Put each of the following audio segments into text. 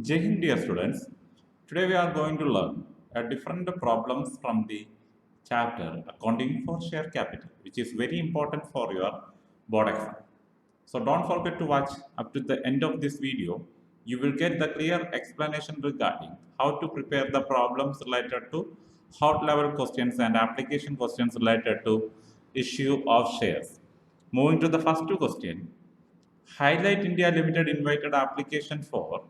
Jai Hind, dear students. Today we are going to learn different problems from the chapter Accounting for Share Capital, which is very important for your board exam. So don't forget to watch up to the end of this video. You will get the clear explanation regarding how to prepare the problems related to hot level questions and application questions related to issue of shares. Moving to the first question, Highlight India Limited invited application for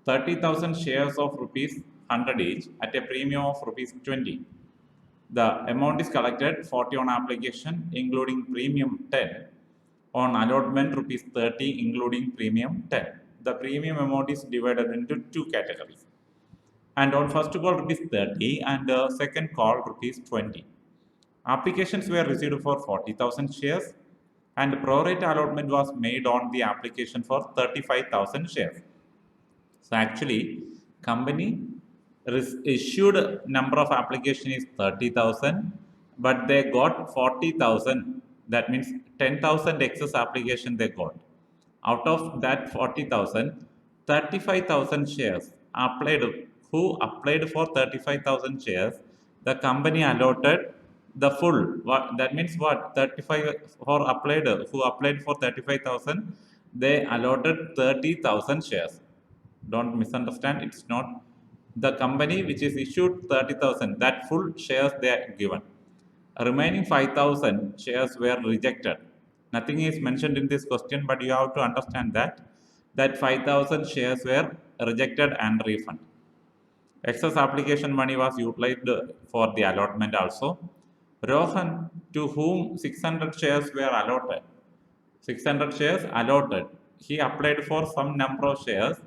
30,000 shares of rupees 100 each at a premium of rupees 20. The amount is collected 40 on application, including premium 10, on allotment rupees 30, including premium 10. The premium amount is divided into two categories. And on first call rupees 30 and second call rupees 20. Applications were received for 40,000 shares and pro-rata allotment was made on the application for 35,000 shares. So actually, company issued number of application is 30,000, but they got 40,000. That means 10,000 excess application they got. Out of that 40,000, 35,000 shares applied. Who applied for 35,000 shares? The company allotted the full. What that means? What 35 for applied? Who applied for 35,000? They allotted 30,000 shares. Don't misunderstand. It's not the company which is issued 30,000. That full shares they are given. Remaining 5,000 shares were rejected. Nothing is mentioned in this question, but you have to understand that 5,000 shares were rejected and refunded. Excess application money was utilized for the allotment also. Rohan, to whom 600 shares were allotted, 600 shares allotted. He applied for some number of shares,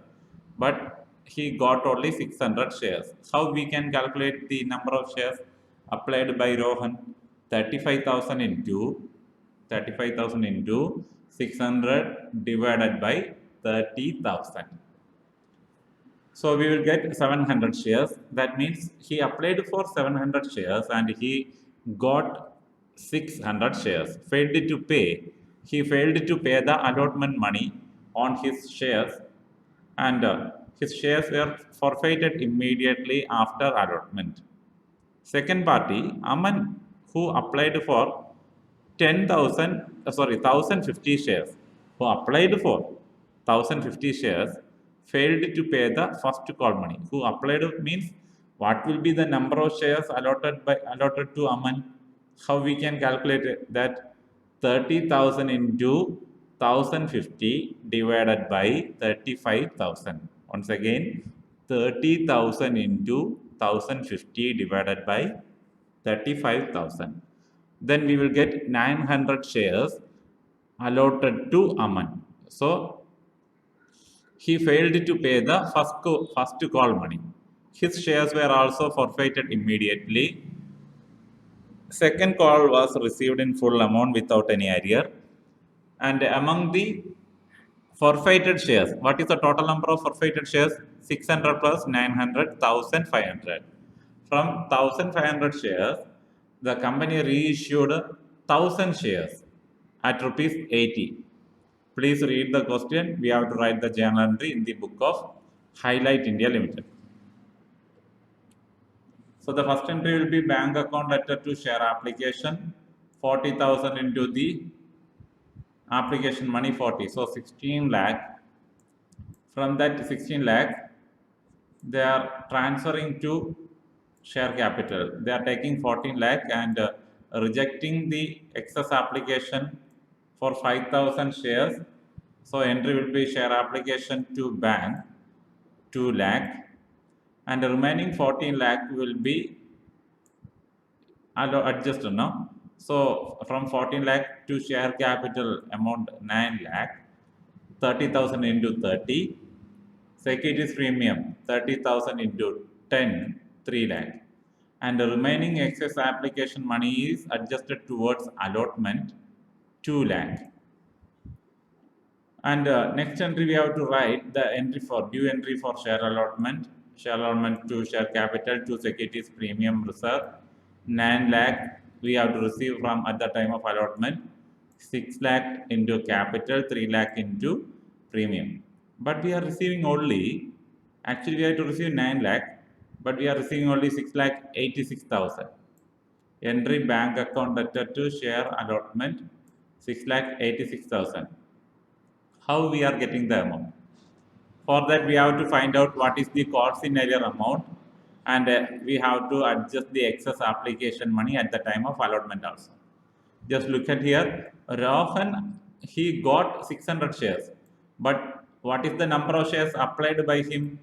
but he got only 600 shares. How we can calculate the number of shares applied by Rohan? 35,000 into 600 divided by 30,000. So we will get 700 shares. That means he applied for 700 shares and he got 600 shares. Failed to pay. He failed to pay the allotment money on his shares, and his shares were forfeited immediately after allotment. Second party, Aman, who applied for 1,050 shares, who applied for 1,050 shares, failed to pay the first call money. Who applied means what will be the number of shares allotted to Aman? How we can calculate it? That 30,000 into 1,050 divided by 35,000. Once again, 30,000 into 1,050 divided by 35,000. Then we will get 900 shares allotted to Aman. So he failed to pay the first call money. His shares were also forfeited immediately. Second call was received in full amount without any arrear. And among the forfeited shares, what is the total number of forfeited shares? 600 plus 900, 1,500. From 1,500 shares, the company reissued 1,000 shares at rupees 80. Please read the question. We have to write the journal entry in the book of Highlight India Limited. So the first entry will be bank account letter to share application, 40,000 into the application money 40. So 16 lakh. From that 16 lakh, they are transferring to share capital. They are taking 14 lakh and rejecting the excess application for 5,000 shares. So entry will be share application to bank 2 lakh and the remaining 14 lakh will be adjusted now. So from 14 lakh to share capital amount 9 lakh, 30,000 into 30, securities premium 30,000 into 10, 3 lakh. And the remaining excess application money is adjusted towards allotment 2 lakh. And next entry we have to write the entry for due entry for share allotment to share capital to securities premium reserve 9 lakh we have to receive from at the time of allotment, 6 lakh into capital, 3 lakh into premium. But we are receiving only Actually, we have to receive 9 lakh, but we are receiving only 6 lakh 86,000. Entry bank account debtor to share allotment 6 lakh 86,000. How we are getting the amount? For that, we have to find out what is the cost in area amount, and we have to adjust the excess application money at the time of allotment also. Just look at here. Rohan, he got 600 shares, but what is the number of shares applied by him?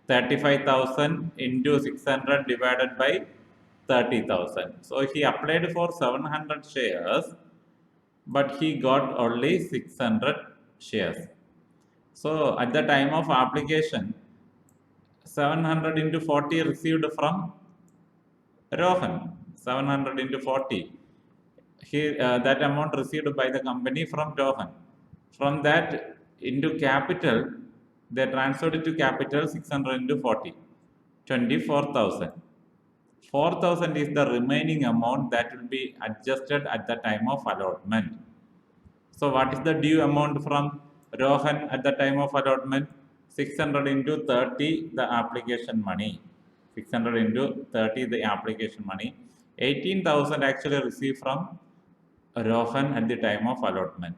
35,000 into 600 divided by 30,000. So he applied for 700 shares, but he got only 600 shares. So at the time of application, 700 into 40 received from Rohan. 700 into 40. That amount received by the company from Rohan. From that into capital, they transferred it to capital 600 into 40. 24,000. 4,000 is the remaining amount that will be adjusted at the time of allotment. So what is the due amount from Rohan at the time of allotment? 600 into 30 the application money. 600 into 30 the application money. 18,000 actually received from Rohan at the time of allotment.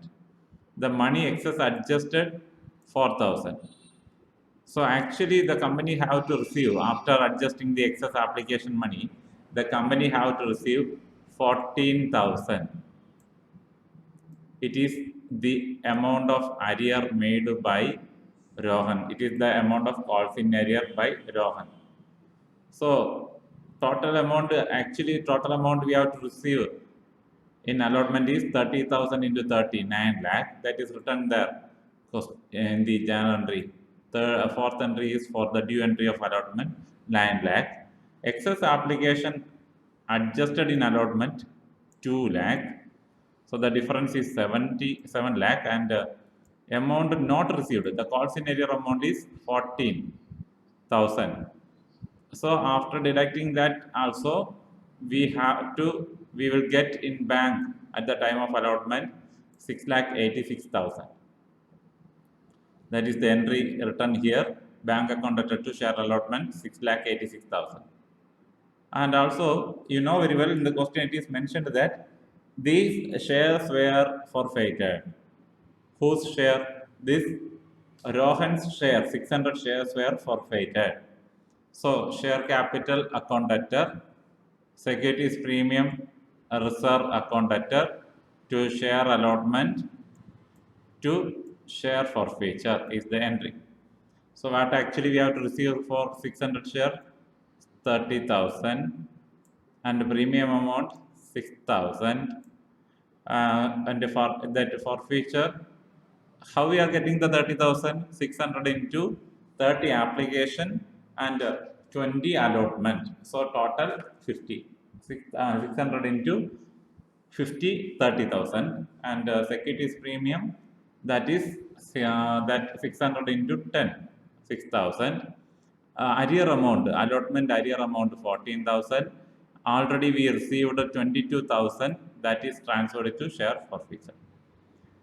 The money excess adjusted 4,000. So actually the company have to receive, after adjusting the excess application money, the company have to receive 14,000. It is the amount of arrear made by Rohan. It is the amount of calls in arrear by Rohan. So total amount, actually total amount we have to receive in allotment is 30,000 into 30, 9 lakh. That is written there in the journal entry. The fourth entry is for the due entry of allotment, 9 lakh. Excess application adjusted in allotment, 2 lakh. So the difference is 77 lakh, and amount not received. The calls in arrear amount is 14,000. So after deducting that also, we will get in bank at the time of allotment 6 lakh 86,000. That is the entry written here. Bank account debtor to share allotment 6 lakh 86,000. And also, you know very well in the question it is mentioned that these shares were forfeited. Whose share? This Rohan's share, 600 shares were forfeited. So, share capital account debtor, securities premium reserve account debtor to share allotment to share forfeiture is the entry. So, what actually we have to receive for 600 share? 30,000, and premium amount 6,000, and for that forfeiture, how we are getting the 30,000? 600 into 30 application and 20 allotment. So total 50. 600 into 50, 30,000, and securities premium, that is that 600 into 10, 6,000. Arrear amount, allotment arrear amount 14,000. Already we received 22,000, that is transferred to share forfeiture.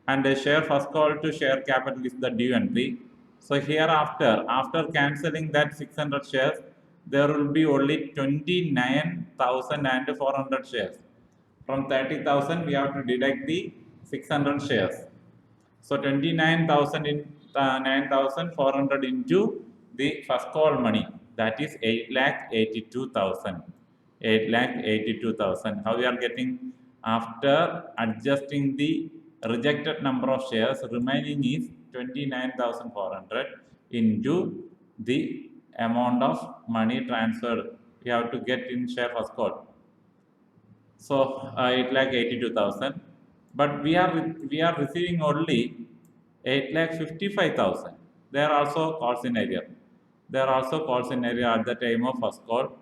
And the share first call to share capital is the due entry. So hereafter, after cancelling that 600 shares, there will be only 29,400 shares. From 30,000, we have to deduct the 600 shares. So 29,000 in 9,400 into the first call money, that is 8,82,000. 8,82,000. How we are getting? After adjusting the rejected number of shares, remaining is 29,400 into the amount of money transferred we have to get in share first call. So 8,82,000, but we are receiving only 8,55,000. There are also calls in arrear. There are also calls in arrear at the time of first call.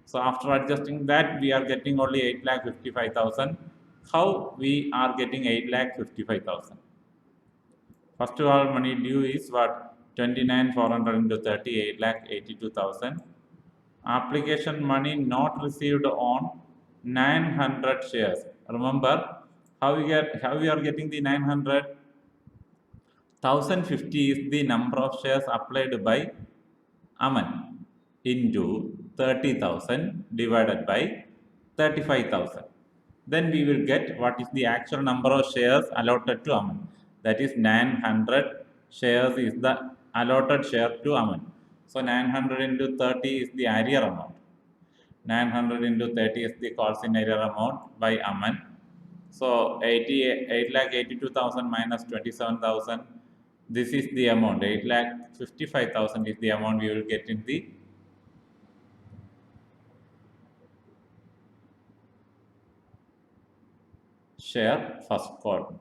So after adjusting that, we are getting only 8,55,000. How we are getting 8,55,000? First of all, money due is what? 29,400 into 30, 8,82,000. Application money not received on 900 shares. Remember how we are getting the 900? 1,050 is the number of shares applied by Aman into 30,000 divided by 35,000. Then we will get what is the actual number of shares allotted to Aman. That is 900 shares is the allotted share to Aman. So 900 into 30 is the arrear amount. 900 into 30 is the calls in arrear amount by Aman. So 8,82,000 minus 27,000. This is the amount. 8,55,000 is the amount we will get in the share first call.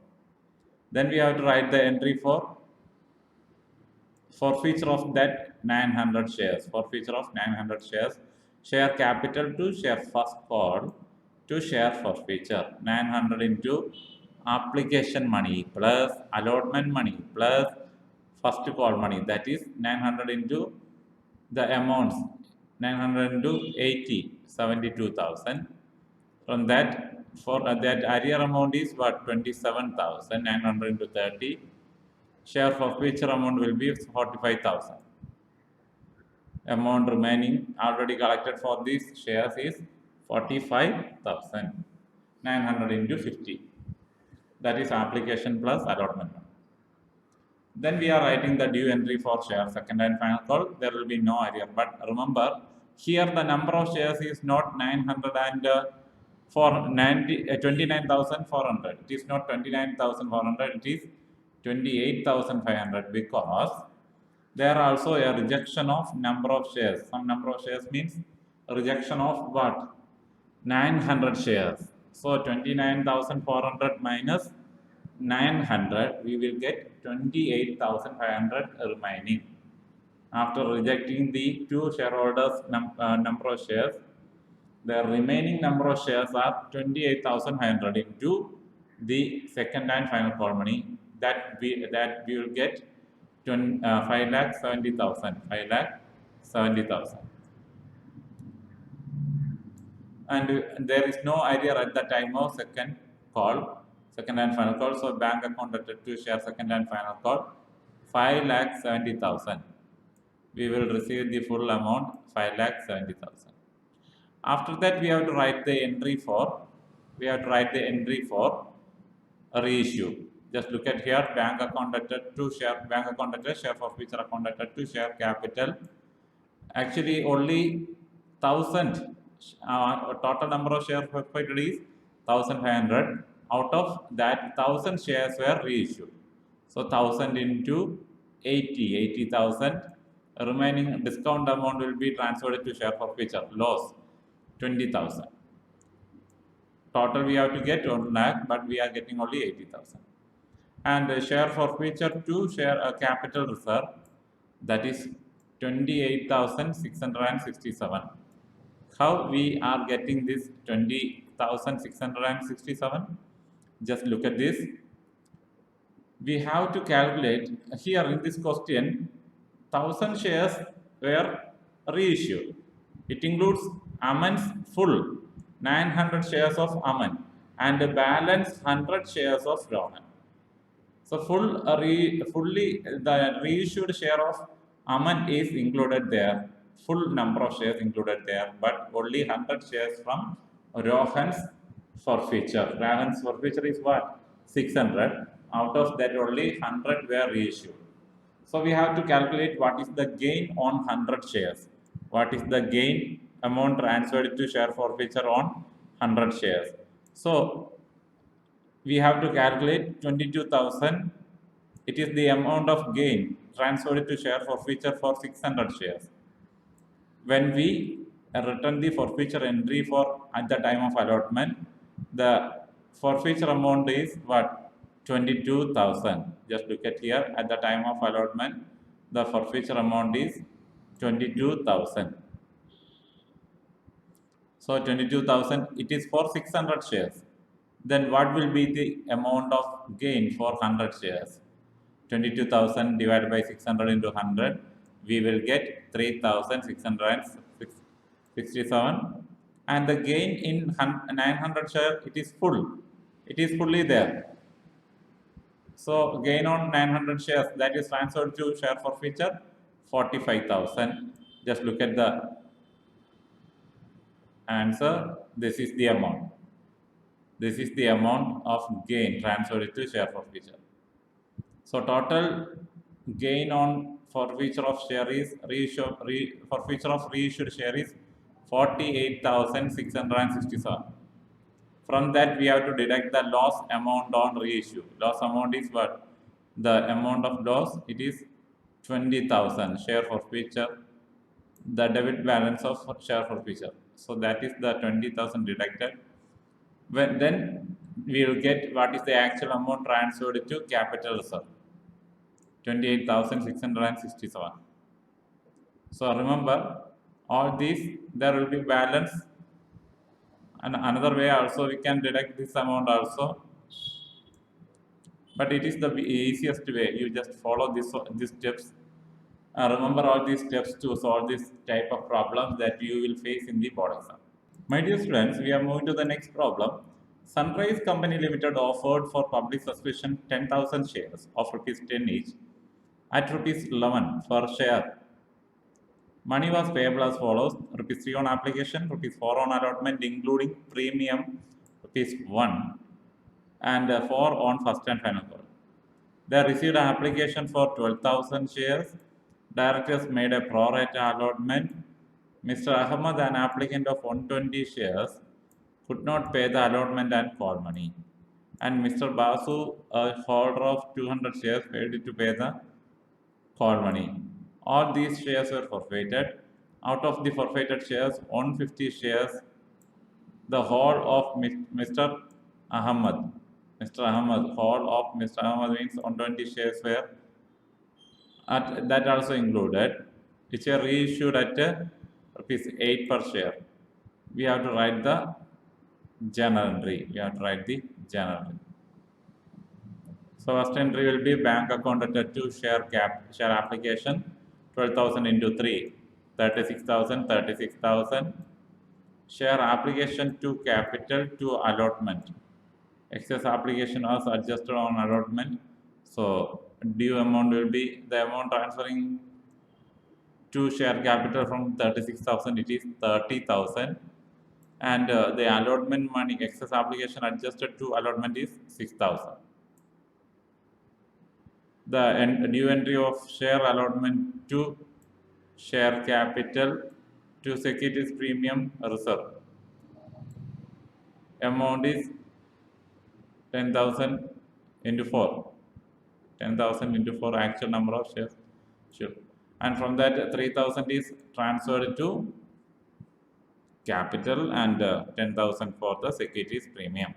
Then we have to write the entry for forfeiture of that 900 shares. Forfeiture of 900 shares. Share capital to share first call to share forfeiture. 900 into application money plus allotment money plus first call money. That is 900 into the amounts. 900 into 80, 72,000. From that, for that arrear amount is what? 27,900 into 30. Share forfeiture amount will be 45,000. Amount remaining already collected for these shares is 45,900 into 50. That is application plus allotment. Then we are writing the due entry for share second and final call. There will be no arrear. But remember, here the number of shares is not 900 and 29,400. It is not 29,400. It is 28,500 because there are also a rejection of number of shares. Some number of shares means a rejection of what? 900 shares. So 29,400 minus 900, we will get 28,500 remaining. After rejecting the two shareholders number of shares, the remaining number of shares are 28,500 into the second and final call money. That we will get 5,70,000. 5,70,000. And there is no arrear at the time of second and final call. So bank account at to share second and final call, 5,70,000. We will receive the full amount, 5,70,000. After that, we have to write the entry for a reissue. Just look at here, bank account at to share, bank account at share forfeiture account at to share capital. Actually, only 1,000 total number of shares forfeited is 1,500. Out of that, 1,000 shares were reissued. So 1,000 into 80,000. Remaining discount amount will be transferred to share forfeiture. Loss 20,000. Total we have to get 1 lakh, but we are getting only 80,000. And share forfeiture to share a capital reserve, that is 28,667. How we are getting this 20,667? Just look at this. We have to calculate here in this question, 1,000 shares were reissued. It includes Aman's full 900 shares of Aman and the balance 100 shares of Rohan. So fully the reissued share of Aman is included there. Full number of shares included there, but only 100 shares from Rohan's forfeiture. Rohan's forfeiture is what? 600. Out of that, only 100 were reissued. So we have to calculate what is the gain on 100 shares. What is the gain amount transferred to share forfeiture on 100 shares? So we have to calculate 22,000. It is the amount of gain transferred to share forfeiture for 600 shares. When we return the forfeiture entry for at the time of allotment, the forfeiture amount is what? 22,000. Just look at here, at the time of allotment, the forfeiture amount is 22,000. So 22,000, it is for 600 shares. Then what will be the amount of gain for 100 shares? 22,000 divided by 600 into 100, we will get 3,667. And the gain in 900 share, it is full. It is fully there. So gain on 900 shares, that is transferred to share forfeiture, 45,000. Just look at the answer. This is the amount. This is the amount of gain transferred to share forfeiture. So total gain on forfeiture of share is forfeiture of reissued share is 48,667. From that, we have to deduct the loss amount on reissue. Loss amount is what? The amount of loss, it is 20,000 share forfeiture, the debit balance of share forfeiture. So that is the 20,000 deducted. Then we will get what is the actual amount transferred to capital reserve, 28,667. So remember, all these, there will be balance, and another way also we can deduct this amount also, but it is the easiest way. You just follow these steps. Remember all these steps to solve this type of problems that you will face in the board exam. My dear students, we are moving to the next problem. Sunrise Company Limited offered for public subscription 10,000 shares of rupees 10 each at rupees 11 per share. Money was payable as follows: rupees 3 on application, rupees 4 on allotment, including premium, rupees 1, and 4 on first and final call. They received an application for 12,000 shares. Directors made a pro rata allotment. Mr. Ahmad, an applicant of 120 shares, could not pay the allotment and call money. And Mr. Basu, a holder of 200 shares, failed to pay the call money. All these shares were forfeited. Out of the forfeited shares, 150 shares, the whole of Mr. Ahmad. Mr. Ahmad, whole of Mr. Ahmad means 120 shares were that also included, which are reissued at rupees 8 per share. We have to write the journal entry. So first entry will be bank account at 2 share application, 12,000 into 3, 36,000, 36,000. Share application to capital to allotment. Excess application was adjusted on allotment. So due amount will be the amount transferring to share capital from 36,000, it is 30,000. And the allotment money, excess application adjusted to allotment is 6,000. The new entry of share allotment to share capital to securities premium reserve. Amount is 10,000 into 4. 10,000 into 4 actual number of shares. Sure. And from that 3,000 is transferred to capital and 10,000 for the securities premium.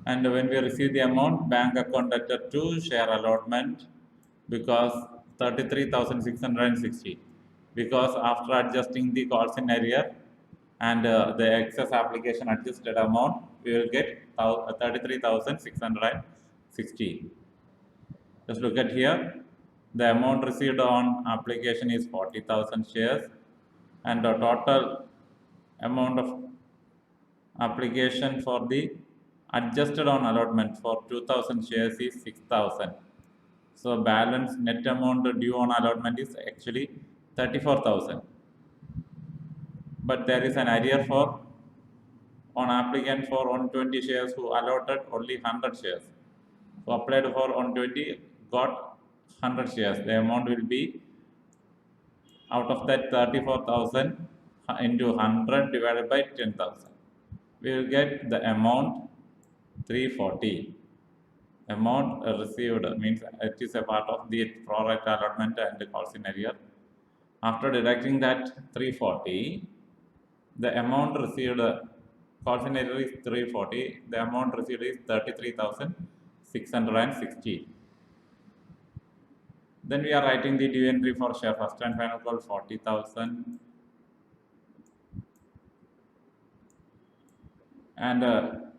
And when we receive the amount, bank account at 2 share allotment, because 33,660, because after adjusting the calls in arrear and the excess application adjusted amount, we will get 33,660. Just look at here, the amount received on application is 40,000 shares, and the total amount of application for the adjusted on allotment for 2,000 shares is 6,000. So balance net amount due on allotment is actually 34,000. But there is an arrear for on applicant for 120 shares who allotted only 100 shares. So applied for 120, got 100 shares. The amount will be out of that 34,000 into 100 divided by 10,000. We will get the amount 340. Amount received means it is a part of the pro rata allotment and the calls in arrear. After deducting that 340, the amount received, calls in arrear is 340, the amount received is 33,660. Then we are writing the due entry for share first and final call 40,000. And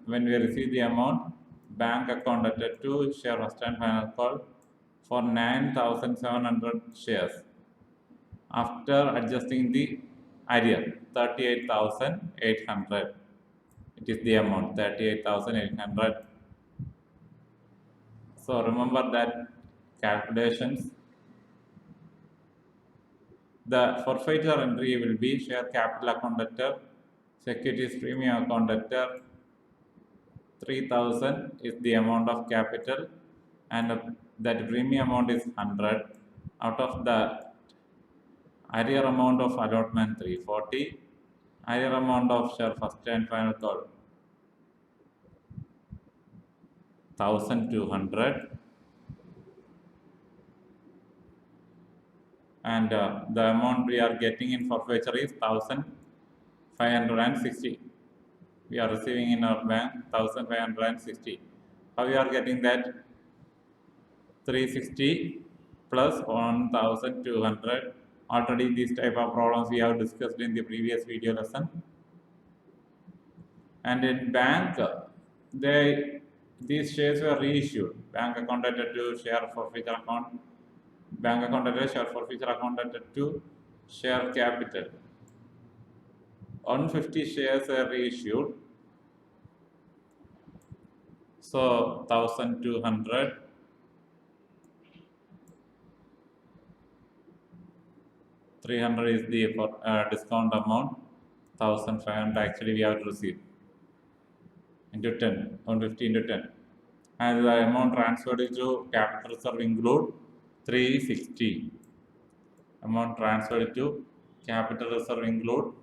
when we receive the amount, bank account at 2 share first and final call for 9,700 shares. After adjusting the arrear, 38,800. It is the amount, 38,800. So remember that calculations. The forfeiture entry will be share capital account debtor, securities premium account debtor. 3000 is the amount of capital, and that premium amount is 100. Out of the arrear amount of allotment 340, arrear amount of share first and final call 1200, and the amount we are getting in forfeiture is 1560. We are receiving in our bank 1560. How we are getting that? 360 plus 1200. Already these type of problems we have discussed in the previous video lesson. And in bank, these shares were reissued. Bank account debtor to share forfeiture account. Bank account debtor, share forfeiture account debtor to share capital. 150 shares are reissued. So 1200. 300 is the discount amount. 1500 actually we have to receive into 10, 150 into 10. And the amount transferred to capital reserve include 360. Amount transferred to capital reserve include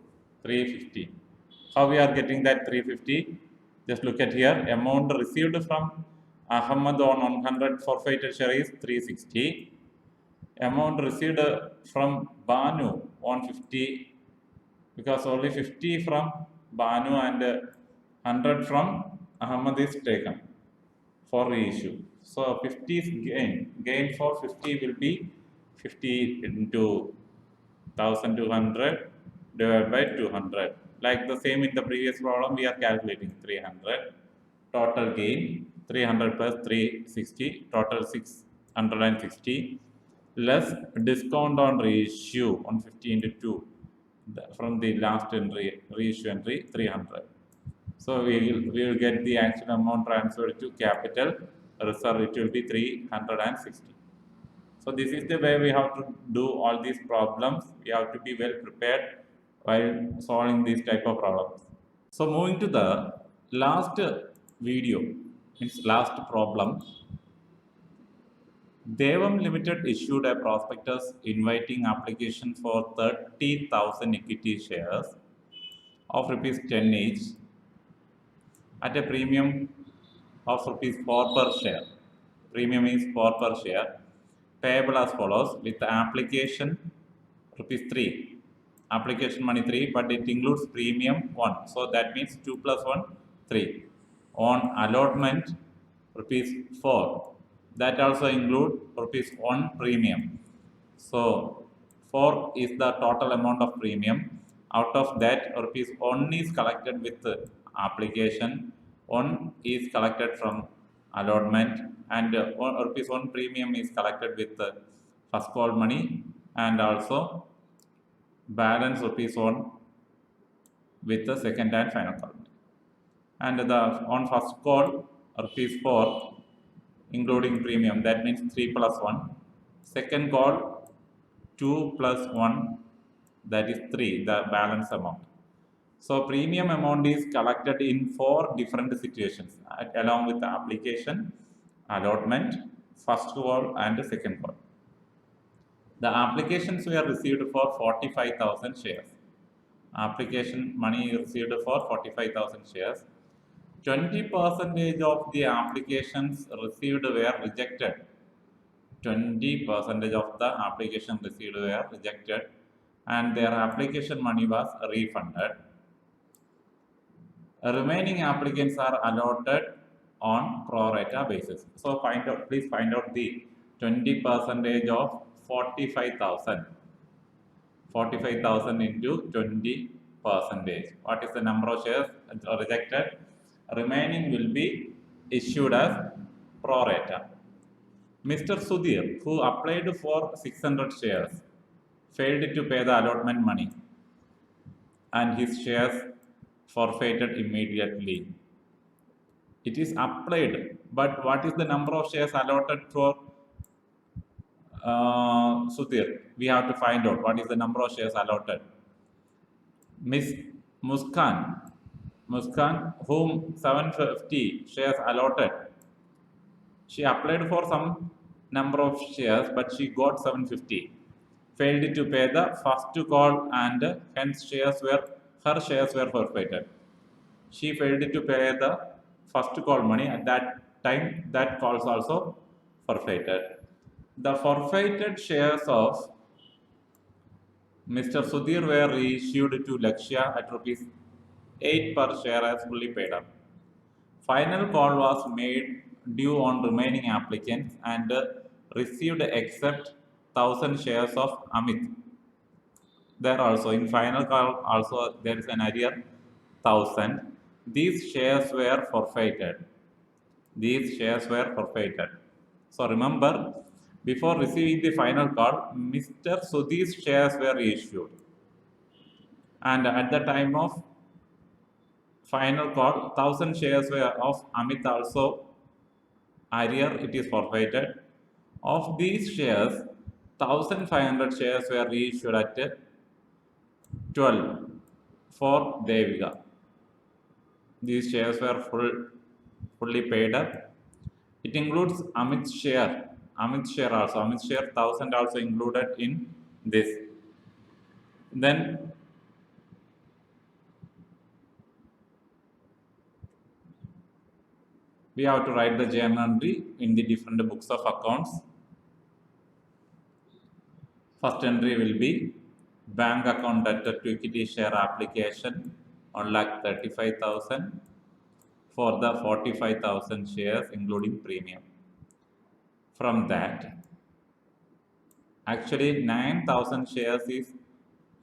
350. How we are getting that 350? Just look at here. Amount received from Ahmad on 100 forfeited share is 360. Amount received from Banu 150, because only 50 from Banu and 100 from Ahmad is taken for reissue. So 50 is gain. Gain for 50 will be 50 into 1200 divided by 200. Like the same in the previous problem, we are calculating 300. Total gain 300 plus 360, total 660, less discount on reissue 150 into 2 from the last entry, reissue entry 300. So we will get the actual amount transferred to capital reserve. It will be 360. So this is the way we have to do all these problems. We have to be well prepared while solving these type of problems. So moving to the last video, means last problem. Devam Limited issued a prospectus inviting application for 30,000 equity shares of rupees 10 each at a premium of rupees 4 per share. Premium is 4 per share, payable as follows with the application rupees 3. Application money 3, but it includes premium 1. So that means 2 plus 1, 3. On allotment rupees 4. That also include rupees 1 premium. So 4 is the total amount of premium. Out of that, rupees 1 is collected with the application, 1 is collected from allotment, and rupees 1 premium is collected with the first call money, and also balance rupees 1 with the second and final call. And the on first call rupees 4 including premium, that means 3 plus 1. Second call 2 plus 1, that is 3, the balance amount. So premium amount is collected in 4 different situations along with the application, allotment, first call and second call. The applications were received for 45,000 shares. Application money received for 45,000 shares. 20% of the applications received were rejected. 20% of the applications received were rejected, and their application money was refunded. Remaining applicants are allotted on pro rata basis. So please find out the 20% of 45,000. 45,000 into 20%. What is the number of shares rejected? Remaining will be issued as pro rata. Mr. Sudhir, who applied for 600 shares, failed to pay the allotment money and his shares forfeited immediately. It is applied, but what is the number of shares allotted for Sudhir, we have to find out what is the number of shares allotted. Miss Muskan, whom 750 shares allotted, she applied for some number of shares, but she got 750. Failed to pay the first call, and hence her shares were forfeited. She failed to pay the first call money. At that time, that calls also forfeited. The forfeited shares of Mr. Sudhir were reissued to Lakshya at rupees 8 per share as fully paid up. Final call was made due on remaining applicants and received except 1000 shares of Amit. There also in final call also there is an arrear 1000. These shares were forfeited. These shares were forfeited. So remember, before receiving the final call, Mr. Sudhi's shares were issued. And at the time of final call, 1000 shares were of Amit also arrear, it is forfeited. Of these shares, 1500 shares were reissued at 12 for Devika. These shares were fully paid up. It includes Amit's share. Amit's share also. Amit's share 1000 also included in this. Then we have to write the journal entry in the different books of accounts. First entry will be bank account debtor to equity share application 1,35,000 for the 45,000 shares including premium. From that, actually 9,000 shares is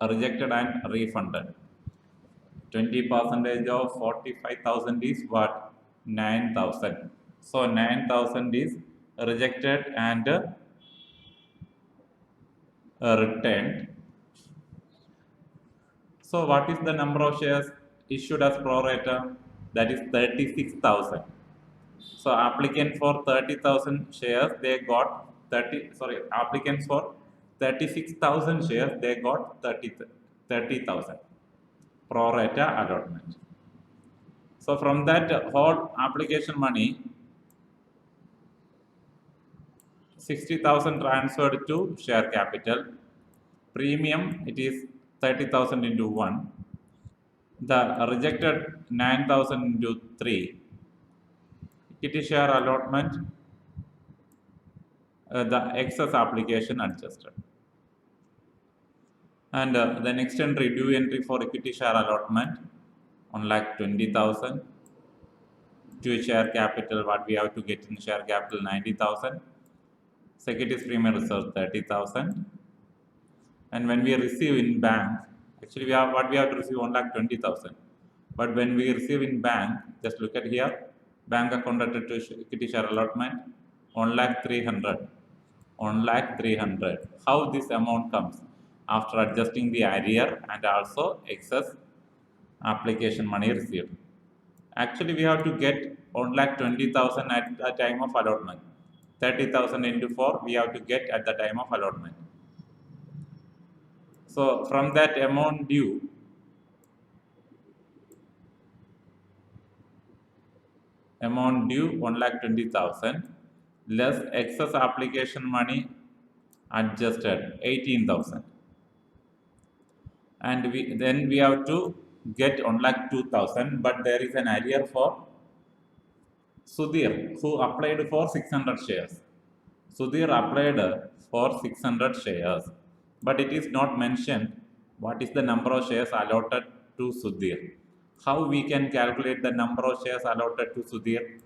rejected and refunded. 20% of 45,000 is what? 9,000. So 9,000 is rejected and returned. So what is the number of shares issued as pro rata? That is 36,000. So applicant for 30,000 shares, they got applicants for 36,000 shares, they got 30,000 pro rata allotment. So from that whole application money, 60,000 transferred to share capital. Premium, it is 30,000 into 1. The rejected 9,000 into 3. Equity share allotment, the excess application adjusted. And the next entry, due entry for equity share allotment, 1,20,000. To share capital, what we have to get in share capital, 90,000. Securities premium reserve, 30,000. And when we receive in bank, actually what we have to receive 1,20,000. But when we receive in bank, just look at here, bank account debtor to equity share allotment, 1,300,000. 1,300,000. How this amount comes? After adjusting the arrear and also excess application money received. Actually, we have to get 1,20,000 at the time of allotment. 30,000 into 4 we have to get at the time of allotment. So from that amount due, amount due 1,20,000 less excess application money adjusted 18,000, and then we have to get 1,02,000, but there is an arrear for Sudhir who applied for 600 shares. Sudhir applied for 600 shares, but it is not mentioned what is the number of shares allotted to Sudhir. How we can calculate the number of shares allotted to Sudhir?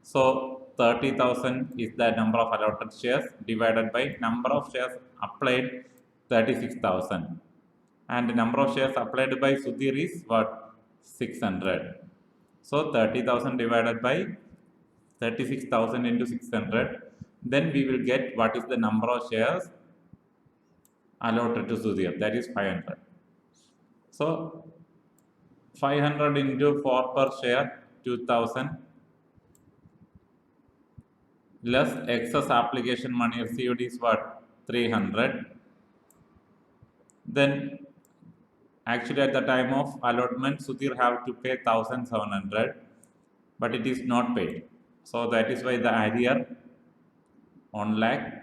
So 30,000 is the number of allotted shares divided by number of shares applied 36,000, and the number of shares applied by Sudhir is what? 600. So 30,000 divided by 36,000 into 600, then we will get what is the number of shares allotted to Sudhir, that is 500. So 500 into 4 per share, 2,000. less excess application money received is what? 300. Then actually at the time of allotment, Sudhir have to pay 1700, but it is not paid. So that is why the arrear 1 lakh.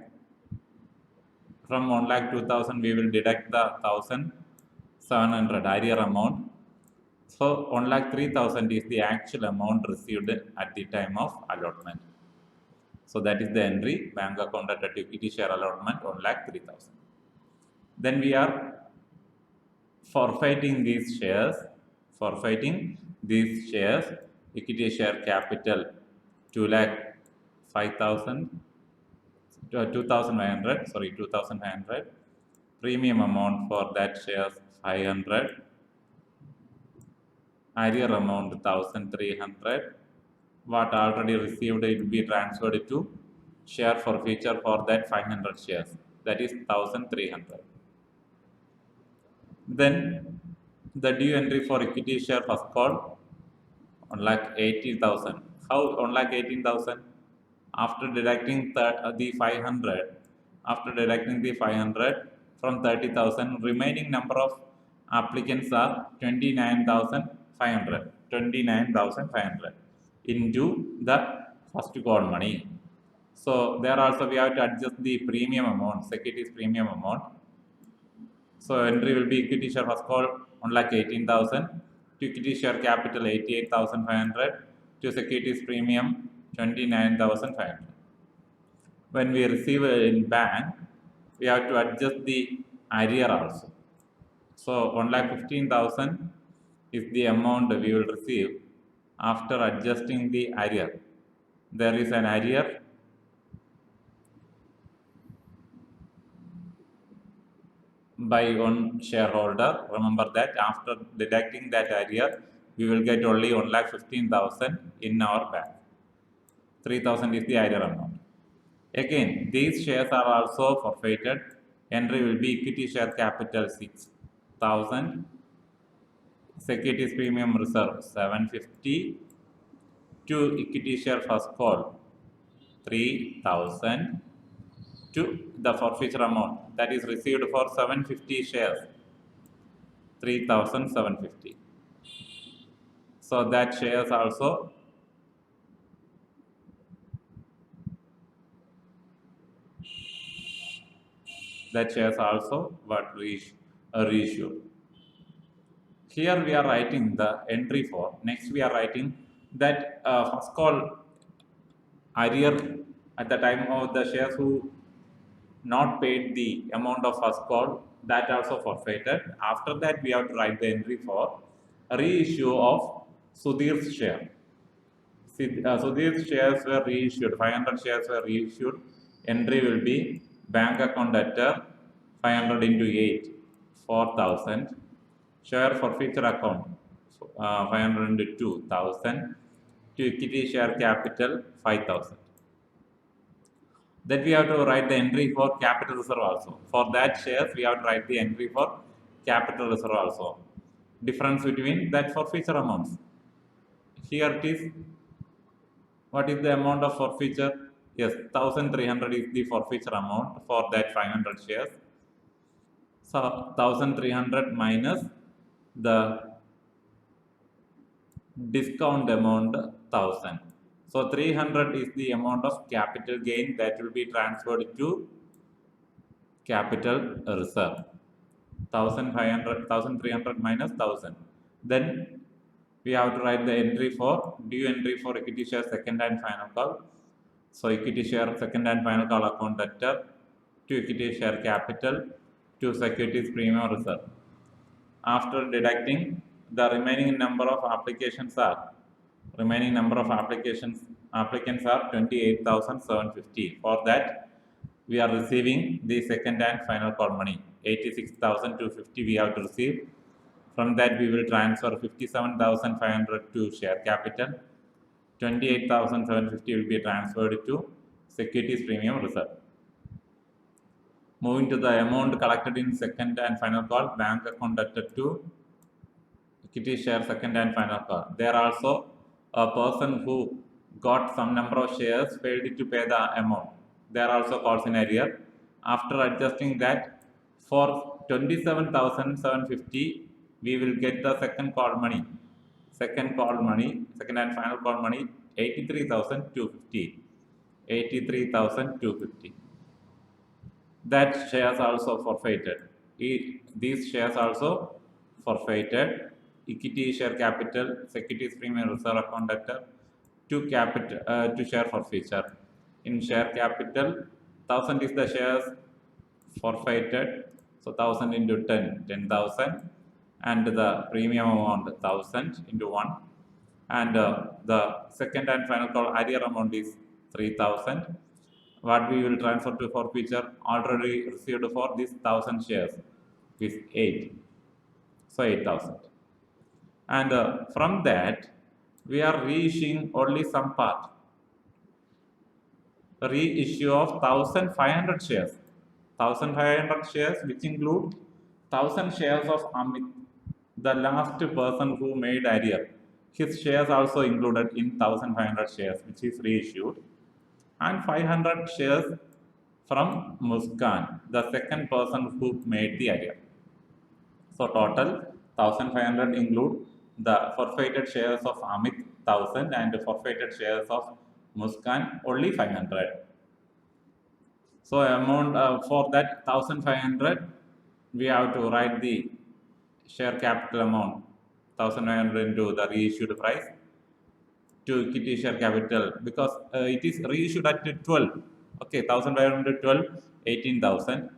From 1 lakh 2000, we will deduct the 1700 arrear amount. So 1 lakh 3000 is the actual amount received at the time of allotment. So that is the entry, bank account at equity share allotment 1 lakh 3000. Then we are forfeiting these shares, equity share capital 2 lakh 5000, 2500, sorry, 2500, premium amount for that shares 500, arrear amount 1300, what already received it will be transferred to share forfeiture for that 500 shares, that is 1300. Then the due entry for equity share first call 1,80,000. How 1,18,000? After deducting the 500, from 30,000, remaining number of applicants are 29,500. 29,500 into the first call money. So there also we have to adjust the premium amount, securities premium amount. So entry will be equity share first call 1,18,000, to equity share capital 88,500, to securities premium 29,500. When we receive in bank, we have to adjust the arrear also. So 1,15,000 is the amount we will receive after adjusting the arrear. There is an arrear by one shareholder. Remember that after deducting that arrear, we will get only 1,15,000 in our bank. 3,000 is the arrear amount. Again, these shares are also forfeited. Entry will be equity share capital 6,000, securities premium reserve 750, to equity share first call 3,000, to the forfeiture amount that is received for 750 shares 3,750. So that shares also what reissued. Here we are writing the entry for. Next we are writing that first call arrear at the time of the shares who not paid the amount of first call, that also forfeited. After that we have to write the entry for reissue of Sudhir's share. Sudhir's shares were reissued, 500 shares were reissued. Entry will be bank account debtor 500 into 8, 4,000. Share forfeiture account 500 into 2,000, to equity share capital 5,000. Then we have to write the entry for capital reserve also. For that shares, we have to write the entry for capital reserve also. Difference between that forfeiture amounts. Here it is. What is the amount of forfeiture? Yes, 1,300 is the forfeiture amount for that 500 shares. So 1,300 minus the discount amount 1,000. So 300 is the amount of capital gain that will be transferred to capital reserve. 1,300 minus 1,000. Then we have to write the entry for due entry for equity share second and final call. So equity share second and final call account debtor, to equity share capital, to securities premium reserve. After deducting, the remaining number of applicants are 28,750. For that, we are receiving the second and final call money 86,250 we have to receive. From that, we will transfer 57,500 to share capital. 28,750 will be transferred to securities premium reserve. Moving to the amount collected in second and final call, bank account debtor to equity share second and final call. There also a person who got some number of shares, failed to pay the amount. They are also called in arrear. After adjusting that, for 27,750, we will get the second call money. Second and final call money, 83,250. 83,250. That shares also forfeited. These shares also forfeited. Equity share capital, securities premium reserve account debtor, to share forfeiture. In share capital, 1,000 is the shares forfeited. So 1,000 into 10, 10,000, and the premium amount 1,000 into 1. And the second and final call arrear amount is 3,000. What we will transfer to forfeiture already received for this 1,000 shares is 8. So 8,000. And from that, we are reissuing only some part. Reissue of 1,500 shares. 1,500 shares, which include 1,000 shares of Amit, the last person who made arrear. His shares also included in 1,500 shares, which is reissued. And 500 shares from Muskan, the second person who made the arrear. So total 1,500 include the forfeited shares of Amit 1,000 and forfeited shares of Muskan only 500. So amount for that 1,500, we have to write the share capital amount 1,500 into the reissued price to equity share capital, because it is reissued at 12. Okay, 1,512, 18,000,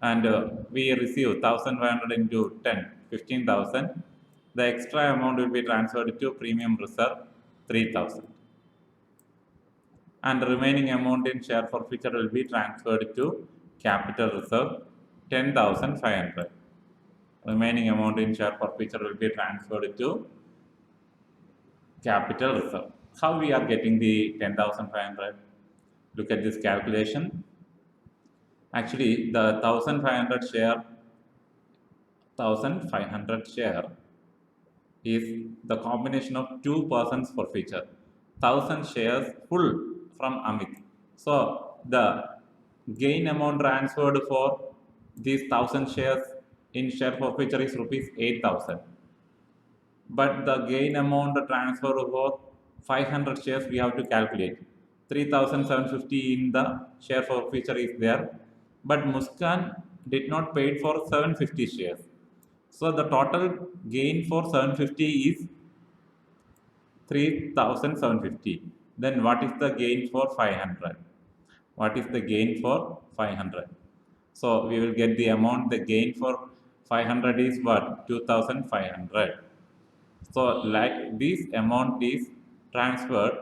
and we receive 1,500 into 10, 15,000. The extra amount will be transferred to premium reserve 3,000, and the remaining amount in share forfeiture will be transferred to capital reserve 10,500. Remaining amount in share forfeiture will be transferred to capital reserve. How we are getting the 10,500? Look at this calculation. Actually, the 1,500 share is the combination of two persons forfeiture. 1,000 shares full from Amit. So the gain amount transferred for these 1,000 shares in share forfeiture is rupees 8,000. But the gain amount transfer for 500 shares we have to calculate. 3,750 in the share forfeiture is there, but Muskan did not pay for 750 shares. So the total gain for 750 is 3,750. Then what is the gain for 500? What is the gain for 500? So we will get the amount, the gain for 500 is what? 2,500. So like this amount is transferred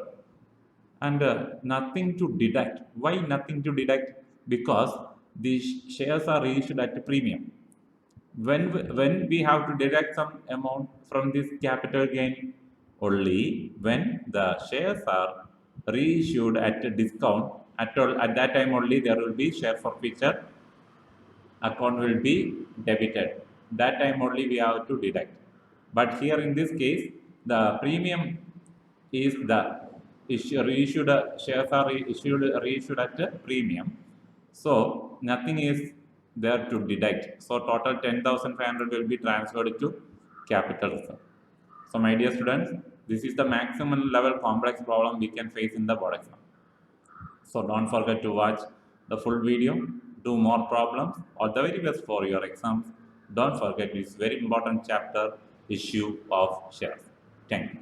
and nothing to deduct. Why nothing to deduct? Because these shares are reissued at a premium. When we have to deduct some amount from this capital gain? Only when the shares are reissued at a discount. At that time only there will be share forfeiture account will be debited. That time only we have to deduct. But here in this case, the premium is the reissued shares are reissued at a premium. So nothing is there to deduct. So total 10,500 will be transferred to capital reserve. So my dear students, this is the maximum level complex problem we can face in the board exam. So don't forget to watch the full video, do more problems, all the very best for your exams. Don't forget this very important chapter, issue of shares. Thank you.